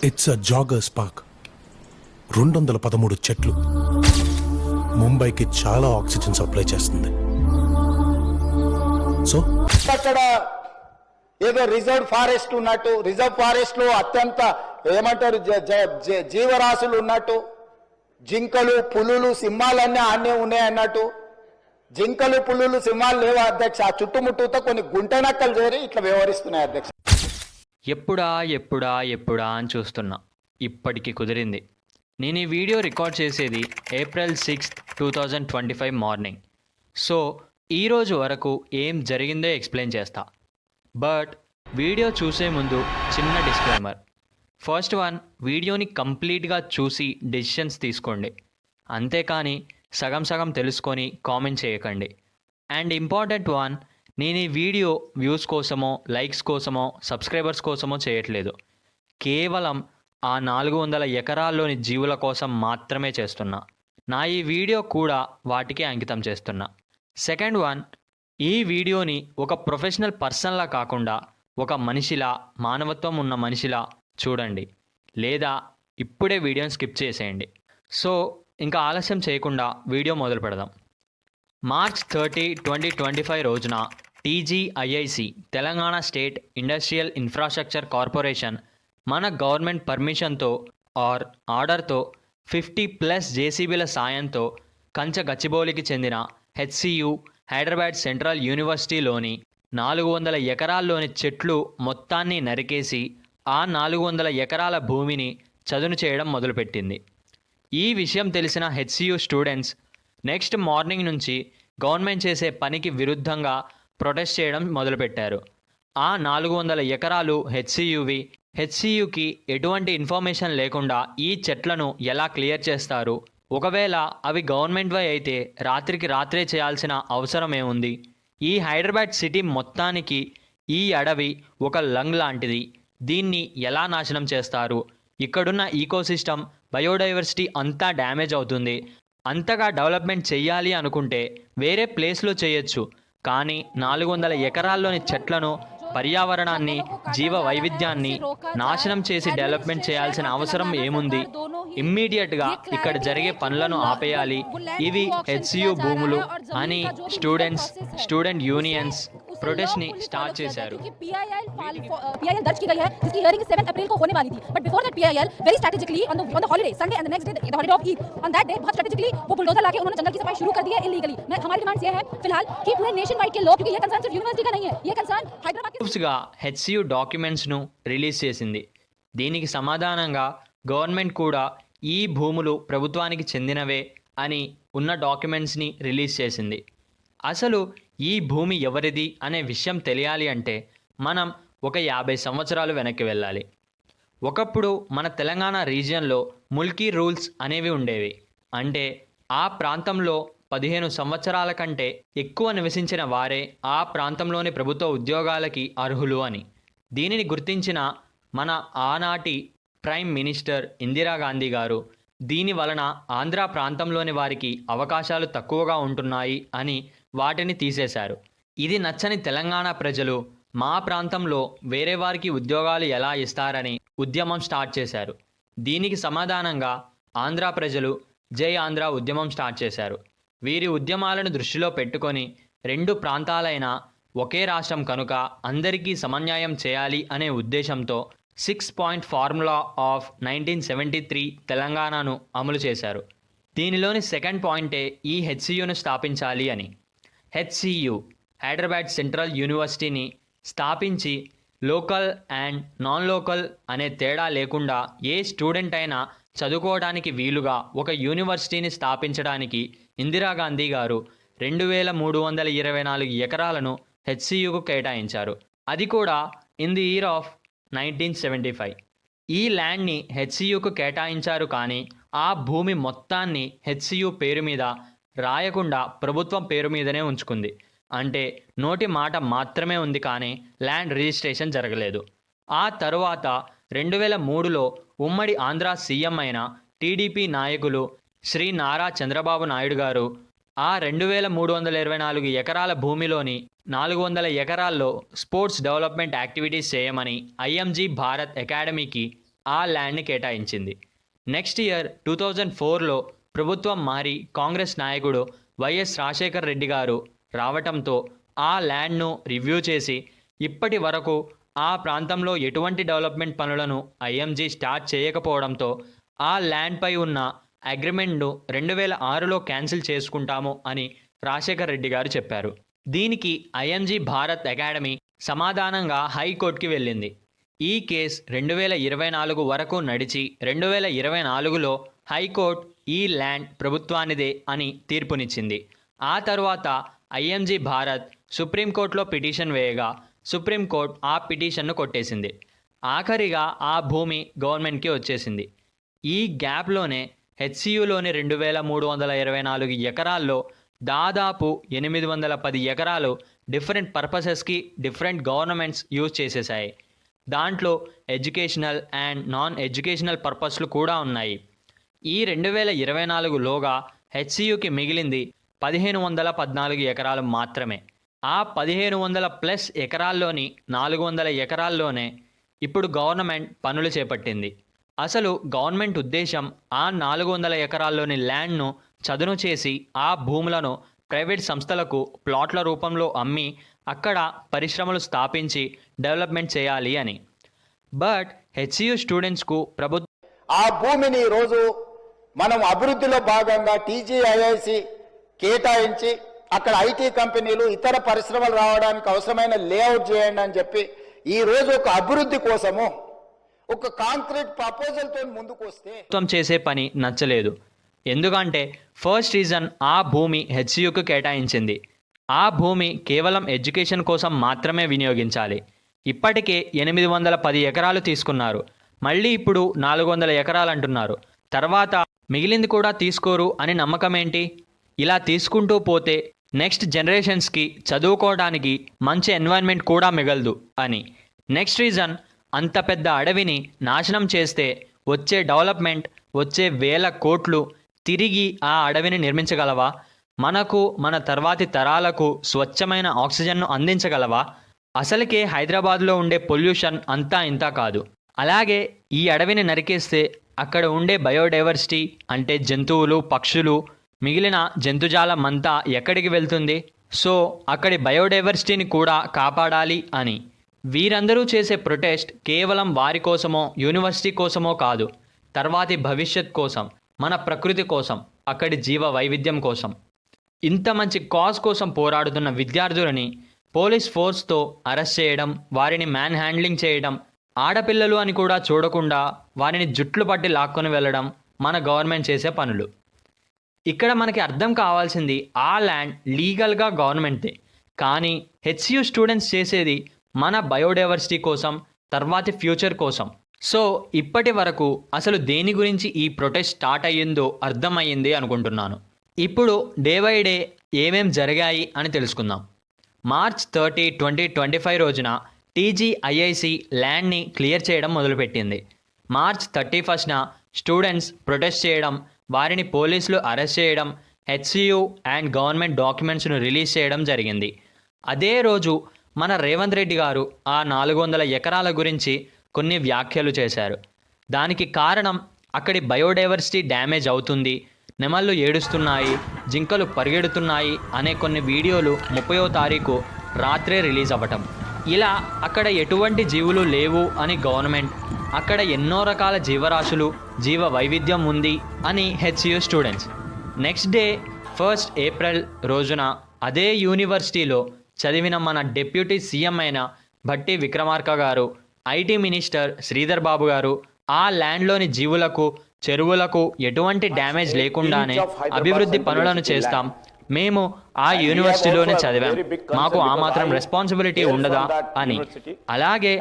It's a joggers park. 213 చెట్లు ముంబైకి చాలా ఆక్సిజన్ సప్లై చేస్తుంది. సో అక్కడ ఏదో రిజర్వ్ ఫారెస్ట్ ఉన్నట్టు, రిజర్వ్ ఫారెస్ట్ లో అత్యంత ఏమంటారు జీవరాశులు ఉన్నట్టు, జింకలు పులులు సింహాలన్నీ ఆనే ఉన్నాయి అన్నట్టు. జింకలు పులులు సింహాలు లేవు అధ్యక్ష. ఆ చుట్టుముట్టుతో కొన్ని గుంటనక్కలు చేరి ఇట్లా వ్యవహరిస్తున్నాయి అధ్యక్ష. ఎప్పుడా ఎప్పుడా ఎప్పుడా అని చూస్తున్నా. ఇప్పటికి కుదిరింది. నేను ఈ వీడియో రికార్డ్ చేసేది April 6, 2025 మార్నింగ్. సో ఈరోజు వరకు ఏం జరిగిందో ఎక్స్ప్లెయిన్ చేస్తా. బట్ వీడియో చూసే ముందు చిన్న డిస్క్లైమర్. ఫస్ట్ వన్, వీడియోని కంప్లీట్గా చూసి డెసిషన్స్ తీసుకోండి, అంతేకాని సగం సగం తెలుసుకొని కామెంట్ చేయకండి. అండ్ ఇంపార్టెంట్ వన్, నేను ఈ వీడియో వ్యూస్ కోసమో, లైక్స్ కోసమో, సబ్స్క్రైబర్స్ కోసమో చేయట్లేదు. కేవలం ఆ 400 ఎకరాల్లోని జీవుల కోసం మాత్రమే చేస్తున్నా. నా ఈ వీడియో కూడా వాటికి అంకితం చేస్తున్నా. సెకండ్ వన్, ఈ వీడియోని ఒక ప్రొఫెషనల్ పర్సన్లా కాకుండా ఒక మనిషిలా, మానవత్వం ఉన్న మనిషిలా చూడండి, లేదా ఇప్పుడే వీడియోని స్కిప్ చేసేయండి. సో ఇంకా ఆలస్యం చేయకుండా వీడియో మొదలు పెడదాం. March 30, 2025 రోజున TGIIC Telangana state industrial infrastructure corporation మన గవర్నమెంట్ పర్మిషన్తో ఆర్ ఆర్డర్తో 50+ జేసీబీల సాయంతో కంచ గచ్చిబౌలికి చెందిన HCU హైదరాబాద్ సెంట్రల్ యూనివర్సిటీలోని 400 ఎకరాల్లోని చెట్లు మొత్తాన్ని నరికేసి ఆ 400 ఎకరాల భూమిని చదును చేయడం మొదలుపెట్టింది. ఈ విషయం తెలిసిన HCU స్టూడెంట్స్ నెక్స్ట్ మార్నింగ్ నుంచి గవర్నమెంట్ చేసే పనికి విరుద్ధంగా ప్రొటెస్ట్ చేయడం మొదలుపెట్టారు. ఆ 400 ఎకరాలు HCUవి. HCUకి ఎటువంటి ఇన్ఫర్మేషన్ లేకుండా ఈ చెట్లను ఎలా క్లియర్ చేస్తారు? ఒకవేళ అవి గవర్నమెంట్వై అయితే రాత్రికి రాత్రే చేయాల్సిన అవసరం ఏముంది? ఈ హైదరాబాద్ సిటీ మొత్తానికి ఈ అడవి ఒక లంగ్ లాంటిది. దీన్ని ఎలా నాశనం చేస్తారు? ఇక్కడున్న ఈకోసిస్టమ్, బయోడైవర్సిటీ అంతా డ్యామేజ్ అవుతుంది. అంతగా డెవలప్మెంట్ చెయ్యాలి అనుకుంటే వేరే ప్లేస్లో చేయొచ్చు, కానీ 400 ఎకరాల్లోని చెట్లను, పర్యావరణాన్ని, జీవ వైవిధ్యాన్ని నాశనం చేసి డెవలప్మెంట్ చేయాల్సిన అవసరం ఏముంది? ఇమ్మీడియట్గా ఇక్కడ జరిగే పనులను ఆపేయాలి. ఇవి HCU భూములు అని స్టూడెంట్ యూనియన్స్ प्रोटेस्ट ने स्टार्ट చేశారు. PIL दर्ज की गई है, जिसकी हियरिंग 7 अप्रैल को होने वाली थी. But before that PIL very strategically on the holiday Sunday and the next day the holiday of Eid, on that day बहुत स्ट्रेटेजिकली वो बुलडोजर लाके उन्होंने जंगल की सफाई शुरू कर दी है इलीगली. मैं हमारी डिमांड्स ये है फिलहाल कि पूरे नेशन वाइड के लोग, क्योंकि ये कंसर्न सिर्फ यूनिवर्सिटी का नहीं है, ये कंसर्न हैदराबाद के గా HCU డాక్యుమెంట్స్ ను రిలీజ్ చేసింది. దీనికి సమాధానంగా గవర్నమెంట్ కూడా ఈ భూములు ప్రభుత్వానికి చెందినవే అని ఉన్న డాక్యుమెంట్స్ని రిలీజ్ చేసింది. అసలు ఈ భూమి ఎవరిది అనే విషయం తెలియాలి అంటే మనం ఒక 50 సంవత్సరాలు వెనక్కి వెళ్ళాలి. ఒకప్పుడు మన తెలంగాణ రీజియన్లో ముల్కీ రూల్స్ అనేవి ఉండేవి. అంటే ఆ ప్రాంతంలో 15 సంవత్సరాల కంటే ఎక్కువ నివసించిన వారే ఆ ప్రాంతంలోని ప్రభుత్వ ఉద్యోగాలకి అర్హులు అని. దీనిని గుర్తించిన మన ఆనాటి ప్రైమ్ మినిస్టర్ ఇందిరాగాంధీ గారు దీని వలన ఆంధ్ర ప్రాంతంలోని వారికి అవకాశాలు తక్కువగా ఉంటున్నాయి అని వాటిని తీసేశారు. ఇది నచ్చని తెలంగాణ ప్రజలు మా ప్రాంతంలో వేరే వారికి ఉద్యోగాలు ఎలా ఇస్తారని ఉద్యమం స్టార్ట్ చేశారు. దీనికి సమాధానంగా ఆంధ్ర ప్రజలు జై ఆంధ్ర ఉద్యమం స్టార్ట్ చేశారు. వీరి ఉద్యమాలను దృష్టిలో పెట్టుకొని 2 ప్రాంతాలైన ఒకే రాష్ట్రం కనుక అందరికీ సమన్యాయం చేయాలి అనే ఉద్దేశంతో 6 పాయింట్ ఫార్ములా ఆఫ్ 1973 తెలంగాణను అమలు చేశారు. దీనిలోని సెకండ్ పాయింటే ఈ HCUను స్థాపించాలి అని. HCU హైదరాబాద్ సెంట్రల్ యూనివర్సిటీని స్థాపించి లోకల్ అండ్ నాన్ లోకల్ అనే తేడా లేకుండా ఏ స్టూడెంట్ అయినా చదువుకోవడానికి వీలుగా ఒక యూనివర్సిటీని స్థాపించడానికి ఇందిరాగాంధీ గారు 2324 ఎకరాలను HCUకు కేటాయించారు. అది కూడా ఇన్ ది ఇయర్ ఆఫ్ 1975. ఈ ల్యాండ్ని HCUకు కేటాయించారు, కానీ ఆ భూమి మొత్తాన్ని HCU పేరు మీద రాయకుండా ప్రభుత్వం పేరు మీదనే ఉంచుకుంది. అంటే నోటి మాట మాత్రమే ఉంది, కానీ ల్యాండ్ రిజిస్ట్రేషన్ జరగలేదు. ఆ తరువాత 2003లో ఉమ్మడి ఆంధ్ర సీఎం అయిన టీడీపీ నాయకులు శ్రీ నారా చంద్రబాబు నాయుడు గారు ఆ 2324 ఎకరాల భూమిలోని 400 ఎకరాల్లో స్పోర్ట్స్ డెవలప్మెంట్ యాక్టివిటీస్ చేయమని IMG భారత్ అకాడమీకి ఆ ల్యాండ్ని కేటాయించింది. నెక్స్ట్ ఇయర్ 2004లో ప్రభుత్వం మారి కాంగ్రెస్ నాయకుడు వైఎస్ రాజశేఖర్ రెడ్డి గారు రావటంతో ఆ ల్యాండ్ను రివ్యూ చేసి ఇప్పటి వరకు ఆ ప్రాంతంలో ఎటువంటి డెవలప్మెంట్ పనులను ఐఎంజీ స్టార్ట్ చేయకపోవడంతో ఆ ల్యాండ్పై ఉన్న అగ్రిమెంట్ను 2006లో క్యాన్సిల్ చేసుకుంటాము అని రాజశేఖర్ రెడ్డి గారు చెప్పారు. దీనికి ఐఎంజీ భారత్ అకాడమీ సమాధానంగా హైకోర్టుకి వెళ్ళింది. ఈ కేసు 2024 వరకు నడిచి 2024లో హైకోర్టు ఈ ల్యాండ్ ప్రభుత్వానిదే అని తీర్పునిచ్చింది. ఆ తర్వాత ఐఎంజీ భారత్ సుప్రీంకోర్టులో పిటిషన్ వేయగా సుప్రీంకోర్టు ఆ పిటిషన్ను కొట్టేసింది. ఆఖరిగా ఆ భూమి గవర్నమెంట్కి వచ్చేసింది. ఈ గ్యాప్లోనే హెచ్సియులోని 2324 ఎకరాల్లో దాదాపు 810 ఎకరాలు డిఫరెంట్ పర్పసెస్కి డిఫరెంట్ గవర్నమెంట్స్ యూజ్ చేసేసాయి. దాంట్లో ఎడ్యుకేషనల్ అండ్ నాన్ ఎడ్యుకేషనల్ పర్పస్లు కూడా ఉన్నాయి. ఈ 2024లోగా హెచ్సియుకి మిగిలింది 1514 ఎకరాలు మాత్రమే. ఆ 1500+ ఎకరాల్లోని 400 ఎకరాల్లోనే ఇప్పుడు గవర్నమెంట్ పనులు చేపట్టింది. అసలు గవర్నమెంట్ ఉద్దేశం ఆ 400 ఎకరాల్లోని ల్యాండ్ను చదును చేసి ఆ భూములను ప్రైవేట్ సంస్థలకు ప్లాట్ల రూపంలో అమ్మి అక్కడ పరిశ్రమలు స్థాపించి డెవలప్మెంట్ చేయాలి అని. బట్ హెచ్సియు స్టూడెంట్స్కు ప్రభుత్వం ఆ భూమిని ఈరోజు మనం అభివృద్ధిలో భాగంగా టీజీఐఐసి కేటాయించి అక్కడ ఐటీ కంపెనీలు ఇతర పరిశ్రమలు రావడానికి అవసరమైన లేఅవుట్ చేయండి అని చెప్పి ఈ రోజు ఒక అభివృద్ధి కోసము ఒక కాంక్రీట్ ప్రపోజల్తో ముందుకు వస్తే చేసే పని నచ్చలేదు. ఎందుకంటే ఫస్ట్ రీజన్ ఆ భూమి హెచ్సియుకు కేటాయించింది. ఆ భూమి కేవలం ఎడ్యుకేషన్ కోసం మాత్రమే వినియోగించాలి. ఇప్పటికే 810 ఎకరాలు తీసుకున్నారు. మళ్ళీ ఇప్పుడు 400 ఎకరాలు అంటున్నారు. తర్వాత మిగిలింది కూడా తీసుకోరు అని నమ్మకం ఏంటి? ఇలా తీసుకుంటూ పోతే నెక్స్ట్ జనరేషన్స్కి చదువుకోవడానికి మంచి ఎన్వైర్న్మెంట్ కూడా మిగలదు అని. నెక్స్ట్ రీజన్, అంత పెద్ద అడవిని నాశనం చేస్తే వచ్చే డెవలప్మెంట్, వచ్చే వేల కోట్లు తిరిగి ఆ అడవిని నిర్మించగలవా? మనకు మన తర్వాతి తరాలకు స్వచ్ఛమైన ఆక్సిజన్ను అందించగలవా? అసలుకే హైదరాబాద్లో ఉండే పొల్యూషన్ అంతా ఇంతా కాదు. అలాగే ఈ అడవిని నరికేస్తే అక్కడ ఉండే బయోడైవర్సిటీ అంటే జంతువులు, పక్షులు, మిగిలిన జంతుజాలం అంతా ఎక్కడికి వెళ్తుంది? సో అక్కడి బయోడైవర్సిటీని కూడా కాపాడాలి అని. వీరందరూ చేసే ప్రొటెస్ట్ కేవలం వారి కోసమో యూనివర్సిటీ కోసమో కాదు, తర్వాతి భవిష్యత్ కోసం, మన ప్రకృతి కోసం, అక్కడి జీవ వైవిధ్యం కోసం. ఇంత మంచి కాజ్ కోసం పోరాడుతున్న విద్యార్థులని పోలీస్ ఫోర్స్తో అరెస్ట్ చేయడం, వారిని మ్యాన్ హ్యాండ్లింగ్ చేయడం, ఆడపిల్లలు అని కూడా చూడకుండా వారిని జుట్లు పట్టి లాక్కొని వెళ్ళడం మన గవర్నమెంట్ చేసే పనులు. ఇక్కడ మనకి అర్థం కావాల్సింది ఆ ల్యాండ్ లీగల్గా గవర్నమెంట్దే, కానీ హెచ్సియు స్టూడెంట్స్ చేసేది మన బయోడైవర్సిటీ కోసం, తర్వాతి ఫ్యూచర్ కోసం. సో ఇప్పటి వరకు అసలు దేని గురించి ఈ ప్రొటెస్ట్ స్టార్ట్ అయ్యిందో అర్థమయ్యింది అనుకుంటున్నాను. ఇప్పుడు డే బై డే ఏమేం జరిగాయి అని తెలుసుకుందాం. మార్చ్ 30, 2025 రోజున టీజీఐఐసి ల్యాండ్ని క్లియర్ చేయడం మొదలుపెట్టింది. మార్చ్ 31న స్టూడెంట్స్ ప్రొటెస్ట్ చేయడం, వారిని పోలీసులు అరెస్ట్ చేయడం, హెచ్సియు అండ్ గవర్నమెంట్ డాక్యుమెంట్స్ను రిలీజ్ చేయడం జరిగింది. అదే రోజు మన రేవంత్ రెడ్డి గారు ఆ 400 ఎకరాల గురించి కొన్ని వ్యాఖ్యలు చేశారు. దానికి కారణం అక్కడి బయోడైవర్సిటీ డ్యామేజ్ అవుతుంది, నెమళ్ళు ఏడుస్తున్నాయి, జింకలు పరిగెడుతున్నాయి అనే కొన్ని వీడియోలు 30వ తారీఖు రాత్రే రిలీజ్ అవ్వటం. ఇలా అక్కడ ఎటువంటి జీవులు లేవు అని గవర్నమెంట్, అక్కడ ఎన్నో రకాల జీవరాశులు, జీవ వైవిధ్యం ఉంది అని HCU students. Next day 1 April రోజున అదే యూనివర్సిటీలో చదివిన మన డిప్యూటీ సీఎం అయిన భట్టి విక్రమార్క గారు, ఐటీ మినిస్టర్ శ్రీధర్ బాబు గారు ఆ ల్యాండ్లోని జీవులకు, చెరువులకు ఎటువంటి డ్యామేజ్ లేకుండానే అభివృద్ధి పనులను చేస్తాం, మేము ఆ యూనివర్సిటీలోనే చదివాం, మాకు ఆ మాత్రం రెస్పాన్సిబిలిటీ ఉండదా అని. అలాగే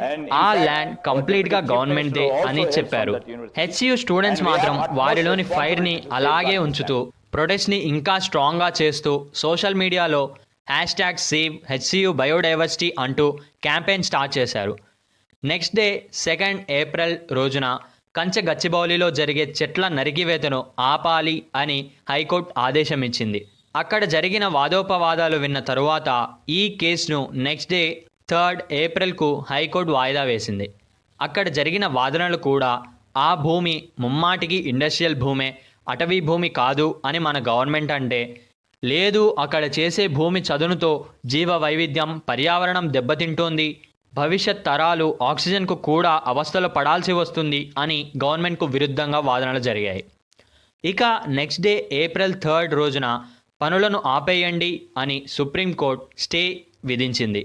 ఆ ల్యాండ్ కంప్లీట్గా గవర్నమెంట్దే అని చెప్పారు. హెచ్సియు స్టూడెంట్స్ మాత్రం వారిలోని ఫైర్ని అలాగే ఉంచుతూ ప్రొటెస్ట్ని ఇంకా స్ట్రాంగ్గా చేస్తూ సోషల్ మీడియాలో #SaveHCU Biodiversity అంటూ క్యాంపెయిన్ స్టార్ట్ చేశారు. నెక్స్ట్ డే 2 ఏప్రిల్ రోజున కంచె గచ్చిబౌలిలో జరిగే చెట్ల నరికివేతను ఆపాలి అని హైకోర్టు ఆదేశం ఇచ్చింది. అక్కడ జరిగిన వాదోపవాదాలు విన్న తరువాత ఈ కేసును నెక్స్ట్ డే 3 ఏప్రిల్కు హైకోర్టు వాయిదా వేసింది. అక్కడ జరిగిన వాదనలు కూడా ఆ భూమి ముమ్మాటికి ఇండస్ట్రియల్ భూమే, అటవీ భూమి కాదు అని మన గవర్నమెంట్ అంటే, లేదు అక్కడ చేసే భూమి చదునుతో జీవ వైవిధ్యం, పర్యావరణం దెబ్బతింటోంది, భవిష్యత్ తరాలు ఆక్సిజన్కు కూడా అవస్థలు పడాల్సి వస్తుంది అని గవర్నమెంట్కు విరుద్ధంగా వాదనలు జరిగాయి. ఇక నెక్స్ట్ డే ఏప్రిల్ 3 రోజున పనులను ఆపేయండి అని సుప్రీంకోర్టు స్టే విధించింది.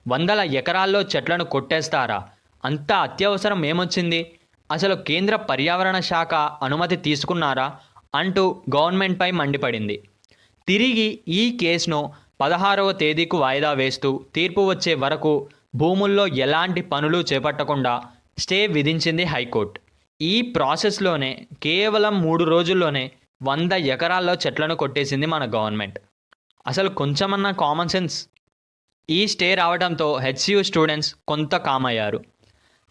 వందల ఎకరాల్లో చెట్లను కొట్టేస్తారా? అంత అత్యవసరం ఏమొచ్చింది? అసలు కేంద్ర పర్యావరణ శాఖ అనుమతి తీసుకున్నారా అంటూ గవర్నమెంట్పై మండిపడింది. తిరిగి ఈ కేసును 16వ తేదీకు వాయిదా వేస్తూ తీర్పు వచ్చే వరకు భూముల్లో ఎలాంటి పనులు చేపట్టకుండా స్టే విధించింది హైకోర్టు. ఈ ప్రాసెస్లోనే కేవలం 3 రోజుల్లోనే 100 ఎకరాల్లో చెట్లను కొట్టేసింది మన గవర్నమెంట్. అసలు కొంచెమన్నా కామన్ సెన్స్. ఈ స్టే రావడంతో హెచ్సియు స్టూడెంట్స్ కొంత కామ్ అయ్యారు.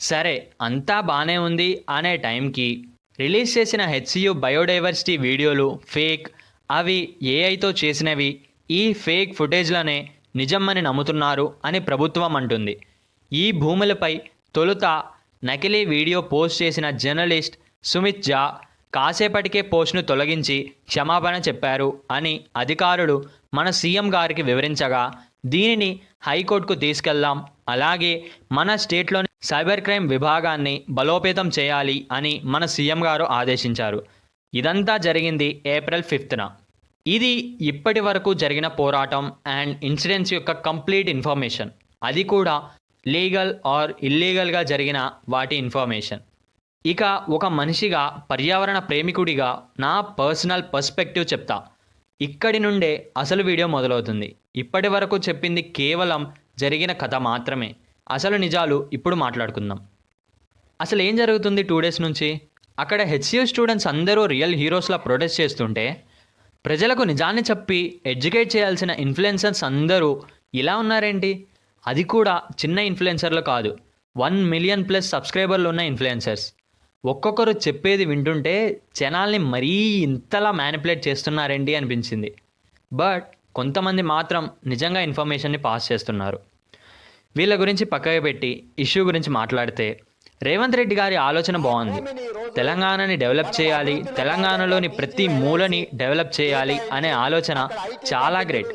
సరే అంతా బాగానే ఉంది అనే టైంకి రిలీజ్ చేసిన హెచ్సియు బయోడైవర్సిటీ వీడియోలు ఫేక్, అవి ఏఐతో చేసినవి, ఈ ఫేక్ ఫుటేజ్లనే నిజమని నమ్ముతున్నారు అని ప్రభుత్వం అంటుంది. ఈ భూములపై తొలుత నకిలీ వీడియో పోస్ట్ చేసిన జర్నలిస్ట్ సుమిత్ ఝా కాసేపటికే పోస్ట్ను తొలగించి క్షమాపణ చెప్పారు అని అధికారులు మన సీఎం గారికి వివరించగా, దీనిని హైకోర్టుకు తీసుకెళ్దాం, అలాగే మన స్టేట్లోని సైబర్ క్రైమ్ విభాగాన్ని బలోపేతం చేయాలి అని మన సీఎం గారు ఆదేశించారు. ఇదంతా జరిగింది ఏప్రిల్ 5న. ఇది ఇప్పటి వరకు జరిగిన పోరాటం అండ్ ఇన్సిడెంట్స్ యొక్క కంప్లీట్ ఇన్ఫర్మేషన్, అది కూడా లీగల్ ఆర్ ఇల్లీగల్గా జరిగిన వాటి ఇన్ఫర్మేషన్. ఇక ఒక మనిషిగా, పర్యావరణ ప్రేమికుడిగా నా పర్సనల్ పర్స్పెక్టివ్ చెప్తా. ఇక్కడి నుండే అసలు వీడియో మొదలవుతుంది. ఇప్పటి వరకు చెప్పింది కేవలం జరిగిన కథ మాత్రమే. అసలు నిజాలు ఇప్పుడు మాట్లాడుకుందాం. అసలు ఏం జరుగుతుంది 2 days నుంచి? అక్కడ హెచ్సియు స్టూడెంట్స్ అందరూ రియల్ హీరోస్లా ప్రొటెస్ట్ చేస్తుంటే, ప్రజలకు నిజాన్ని చెప్పి ఎడ్యుకేట్ చేయాల్సిన ఇన్ఫ్లుయెన్సర్స్ అందరూ ఇలా ఉన్నారేంటి? అది కూడా చిన్న ఇన్ఫ్లుయెన్సర్లు కాదు, 1 million+ సబ్స్క్రైబర్లు ఉన్న ఇన్ఫ్లుయెన్సర్స్. ఒక్కొక్కరు చెప్పేది వింటుంటే జనాల్ని మరీ ఇంతలా మ్యానిపులేట్ చేస్తున్నారేంటి అనిపించింది. బట్ కొంతమంది మాత్రం నిజంగా ఇన్ఫర్మేషన్ని పాస్ చేస్తున్నారు. వీళ్ళ గురించి పక్కకు పెట్టి ఇష్యూ గురించి మాట్లాడితే, రేవంత్ రెడ్డి గారి ఆలోచన బాగుంది. తెలంగాణని డెవలప్ చేయాలి, తెలంగాణలోని ప్రతి మూలని డెవలప్ చేయాలి అనే ఆలోచన చాలా గ్రేట్.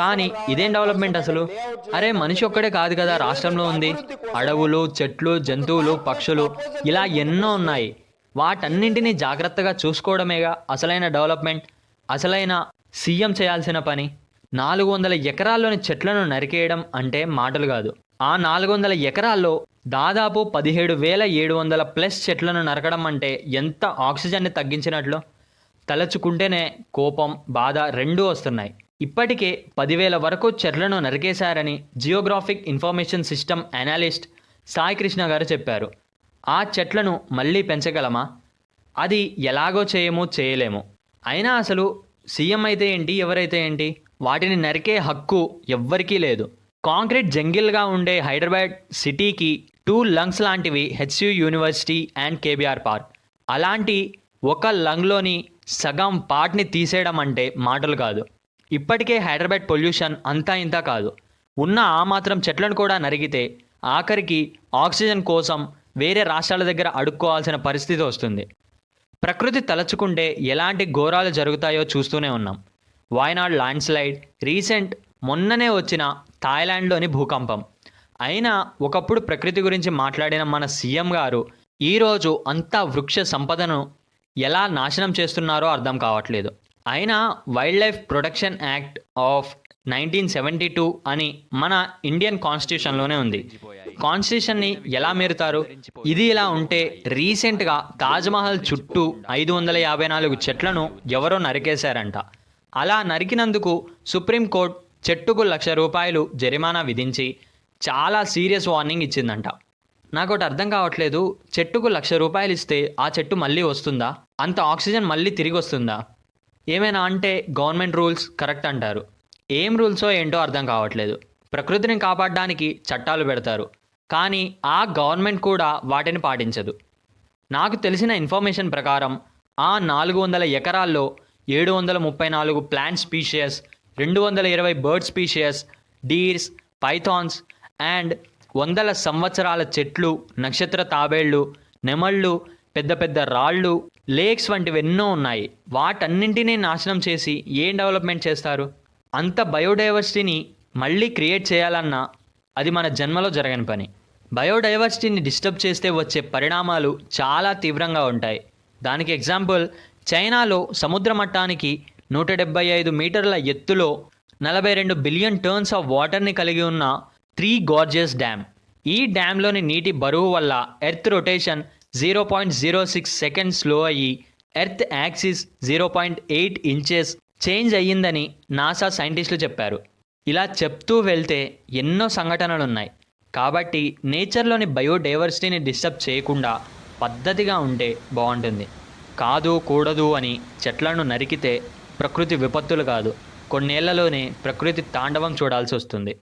కానీ ఇదేం డెవలప్మెంట్ అసలు? అరే మనిషి ఒక్కడే కాదు కదా రాష్ట్రంలో ఉంది. అడవులు, చెట్లు, జంతువులు, పక్షులు ఇలా ఎన్నో ఉన్నాయి. వాటన్నింటినీ జాగ్రత్తగా చూసుకోవడమేగా అసలైన డెవలప్మెంట్, అసలైన సీఎం చేయాల్సిన పని. 400 ఎకరాల్లోని చెట్లను నరికేయడం అంటే మాటలు కాదు. ఆ 400 ఎకరాల్లో దాదాపు 17,700+ చెట్లను నరకడం అంటే ఎంత ఆక్సిజన్ని తగ్గించినట్లు? తలచుకుంటేనే కోపం, బాధ రెండూ వస్తున్నాయి. ఇప్పటికే 10,000 వరకు చెట్లను నరికేశారని geographic information system analyst Sai Krishna గారు చెప్పారు. ఆ చెట్లను మళ్ళీ పెంచగలమా? అది ఎలాగో చేయలేము. అయినా అసలు సీఎం అయితే ఏంటి, ఎవరైతే ఏంటి, వాటిని నరికే హక్కు ఎవ్వరికీ లేదు. కాంక్రీట్ జంగిల్గా ఉండే హైదరాబాద్ సిటీకి 2 లంగ్స్ లాంటివి HCU university and KBR park. అలాంటి ఒక లంగ్లోని సగం పార్ట్ని తీసేయడం అంటే మాటలు కాదు. ఇప్పటికే హైదరాబాద్ పొల్యూషన్ అంతా ఇంతా కాదు. ఉన్న ఆ మాత్రం చెట్లను కూడా నరికితే ఆఖరికి ఆక్సిజన్ కోసం వేరే రాష్ట్రాల దగ్గర అడుక్కోవాల్సిన పరిస్థితి వస్తుంది. ప్రకృతి తలచుకుంటే ఎలాంటి ఘోరాలు జరుగుతాయో చూస్తూనే ఉన్నాం. వాయనాడ్ ల్యాండ్ స్లైడ్, రీసెంట్ మొన్ననే వచ్చిన థాయిలాండ్లోని భూకంపం. అయినా ఒకప్పుడు ప్రకృతి గురించి మాట్లాడిన మన సీఎం గారు ఈరోజు అంతా వృక్ష సంపదను ఎలా నాశనం చేస్తున్నారో అర్థం కావట్లేదు. అయినా wild life protection act of 1972 అని మన ఇండియన్ కాన్స్టిట్యూషన్లోనే ఉంది. కాన్స్టిట్యూషన్ని ఎలా మీరుతారు? ఇది ఇలా ఉంటే రీసెంట్గా తాజ్మహల్ చుట్టూ 554 చెట్లను ఎవరో నరికేశారంట. అలా నరికినందుకు సుప్రీంకోర్టు చెట్టుకు ₹1,00,000 జరిమానా విధించి చాలా సీరియస్ వార్నింగ్ ఇచ్చిందంట. నాకు ఒకటి అర్థం కావట్లేదు, చెట్టుకు ₹1,00,000 ఇస్తే ఆ చెట్టు మళ్ళీ వస్తుందా? అంత ఆక్సిజన్ మళ్ళీ తిరిగి వస్తుందా? ఏమైనా అంటే గవర్నమెంట్ రూల్స్ కరెక్ట్ అంటారు. ఏం రూల్సో ఏంటో అర్థం కావట్లేదు. ప్రకృతిని కాపాడడానికి చట్టాలు పెడతారు, కానీ ఆ గవర్నమెంట్ కూడా వాటిని పాటించదు. నాకు తెలిసిన ఇన్ఫర్మేషన్ ప్రకారం ఆ 400 ఎకరాల్లో 734 plant spacious, 220 bird spacious, deers, Pythons and 100 సంవత్సరాల చెట్లు, నక్షత్ర తాబేళ్లు, నెమళ్ళు పెద్ద పెద్ద రాళ్ళు, లేక్స్ వంటివి ఎన్నో ఉన్నాయి. వాటన్నింటినీ నాశనం చేసి ఏం డెవలప్మెంట్ చేస్తారు? అంత బయోడైవర్సిటీని మళ్ళీ క్రియేట్ చేయాలన్నా అది మన జన్మలో జరగని పని. బయోడైవర్సిటీని డిస్టర్బ్ చేస్తే వచ్చే పరిణామాలు చాలా తీవ్రంగా ఉంటాయి. దానికి ఎగ్జాంపుల్, చైనాలో సముద్ర మట్టానికి 175 మీటర్ల ఎత్తులో 42 బిలియన్ టర్న్స్ ఆఫ్ వాటర్ని కలిగి ఉన్న 3 గార్జియస్ డ్యామ్. ఈ డ్యామ్లోని నీటి బరువు వల్ల ఎర్త్ రొటేషన్ 0.06 సెకండ్స్ స్లో అయ్యి ఎర్త్ యాక్సిస్ 0.8 ఇంచెస్ చేంజ్ అయ్యిందని నాసా సైంటిస్టులు చెప్పారు. ఇలా చెప్తూ వెళ్తే ఎన్నో సంఘటనలు ఉన్నాయి. కాబట్టి నేచర్లోని బయోడైవర్సిటీని డిస్టర్బ్ చేయకుండా పద్ధతిగా ఉంటే బాగుంటుంది. కాదు కూడదు అని చెట్లను నరికితే ప్రకృతి విపత్తులు కాదు, కొన్నేళ్లలోనే ప్రకృతి తాండవం చూడాల్సి వస్తుంది.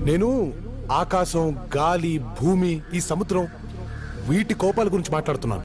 నేను ఆకాశం, గాలి, భూమి, ఈ సముద్రం వీటి కోపాల గురించి మాట్లాడుతున్నాను.